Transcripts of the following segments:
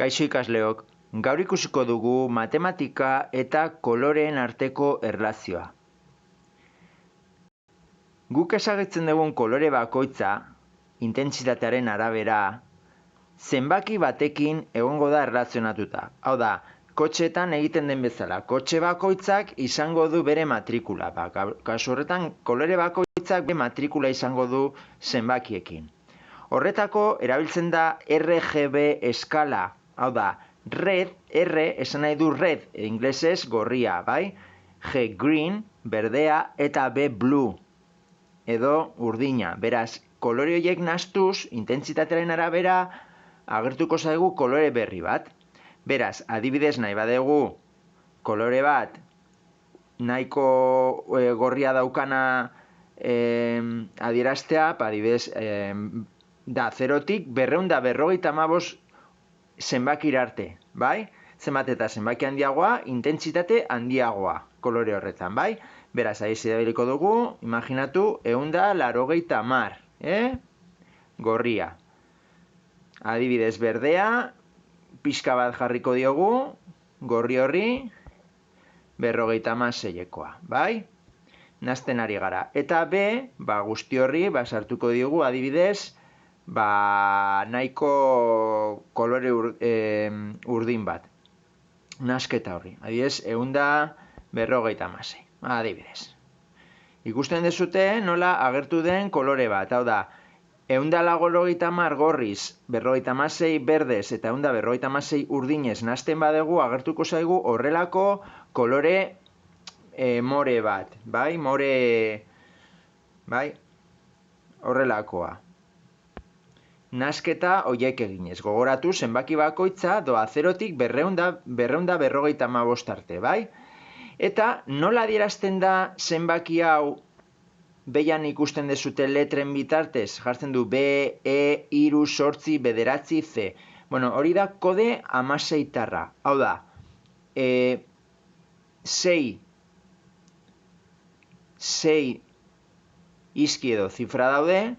Kaixo ikasleok, gaur ikusiko dugu matematika eta koloreen arteko erlazioa. Guk ezagutzen dugun kolore bakoitza, intentsitatearen arabera, zenbaki batekin egongo da erlazionatuta. Hau da, kotxeetan egiten den bezala, kotxe bakoitzak izango du bere matrikula. Kasu horretan, kolore bakoitzak bere matrikula izango du zenbakiekin. Horretako erabiltzen da RGB eskala. Hau da, red, R esan nahi du red, inglesez gorria, bai? G green, berdea, eta B blue, edo urdina. Beraz, kolore horiek nahastuz, intentsitatearen arabera, agertuko zaigu kolore berri bat. Beraz, adibidez nahi badegu kolore bat nahiko gorria daukana adieraztea, adibidez, da 0tik 255 zenbakira arte, bai? Zenbat eta zenbaki handiagoa, intentsitate handiagoa kolore horretan, bai? Beraz, ahi zidabiliko dugu, imaginatu, 180, gorria. Adibidez, berdea, pixka bat jarriko diogu, gorri horri, 256-ekoa, bai? Nazten ari gara. Eta B, guzti horri, sartuko diogu, adibidez, nahiko kolore urdin bat. Nasketa horri. Adibidez, 156. Adibidez. Ikusten dezute nola agertu den kolore bat. Hau da, 150 gorriz, 256 berdez eta 156 urdinez nazten badegu agertuko zaigu horrelako kolore more bat. Bai? More, bai? Horrelakoa. Nasketa hoiek eginez. Gogoratu zenbaki bakoitza doa 0tik 255 arte, bai? Eta nola adierazten da zenbaki hau behian ikusten dezute letren bitartez? Jartzen du B, E, 3, 8, 9, C. Bueno, hori da kode 16-tarra. Hau da, 6 izki edo zifra daude,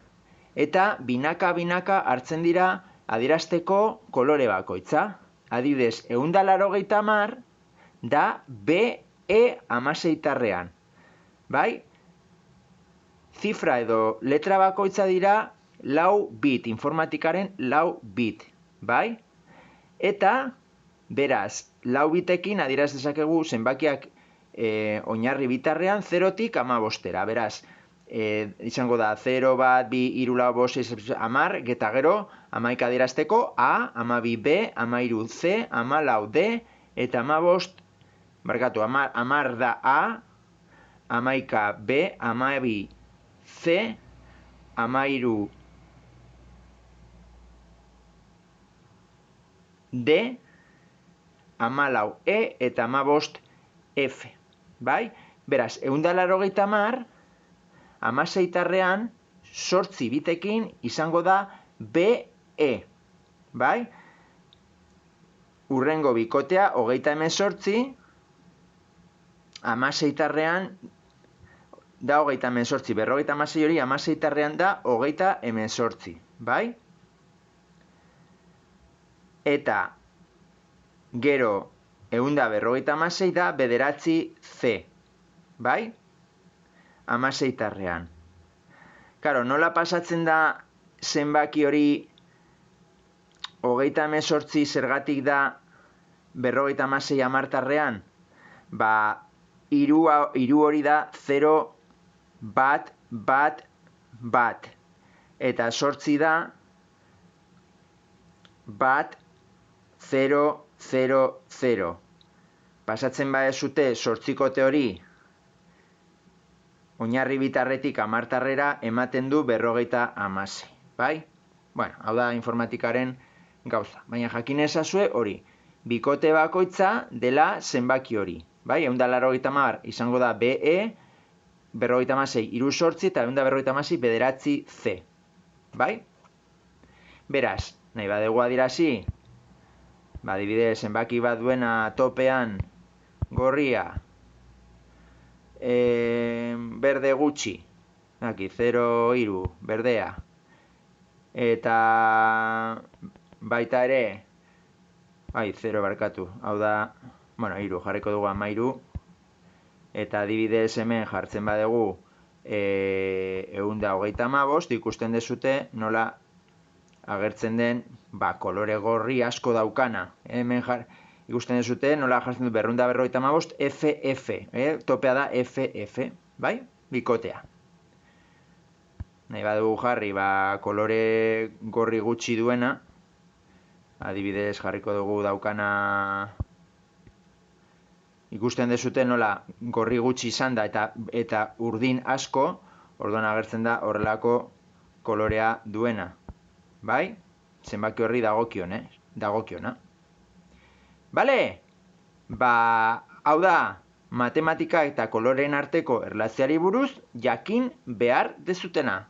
eta binaka hartzen dira adierazteko kolore bakoitza. Adibidez, 180 da BE 16-tarrean. Bai? Zifra edo letra bakoitza dira 4 bit, informatikaren 4 bit. Bai? Eta, beraz, 4 bitekin adieraz dezakegu zenbakiak oinarri bitarrean 0tik 15-era. Beraz, izango da 0, bat, 2, 3, 4, 5, 6, 10, eta gero 11 adierazteko A, 12 B, 13 C, 14 D, eta 15, barkatu, 10 da A, 11 B, 12 C, 13 D, 14 E, eta 15 F. Bai? Beraz, 180 16-tarrean 8 bitekin izango da BE. Bai? Urrengo bikotea 38, 16-tarrean da 38, 256 hori 16-tarrean da 38. Bai? Eta gero 156 da 9C. Bai? 16-tarrean. Karo, nola pasatzen da zenbaki hori 38 zergatik da 256 10-tarrean? Hiru hori da 0, bat, bat, bat. Eta 8 da bat, 0, 0, 0. Pasatzen badezute 8-kote hori oinarri bitarretik 10-tarrera ematen du 256. Bai? Bueno, hau da informatikaren gauza. Baina jakin ezazue hori. Bikote bakoitza dela zenbaki hori. Bai? 180 izango da BE, 256 3 8 eta 156 9 C. Bai? Beraz, nahi badegu adierazi, adibidez, zenbaki bat duena topean gorria, berde gutxi, 0, 3, berdea, eta baita ere 0 barkatu, hau da, bueno, 3, jarriko dugu 13, eta adibidez hemen jartzen badegu 125, ikusten dezute nola agertzen den, kolore gorri asko daukana. Hemen ikusten dezute nola jartzen du 255 FF, topea da FF, bai? Bikotea. Nahi badugu jarri, kolore gorri gutxi duena, adibidez jarriko dugu daukana, ikusten dezute nola gorri gutxi izan da eta urdin asko, orduan agertzen da horrelako kolorea duena. Bai? Zenbaki horri dagokiona. Bale? Hau da, matematika eta koloreen arteko erlazioari buruz jakin behar dezutena.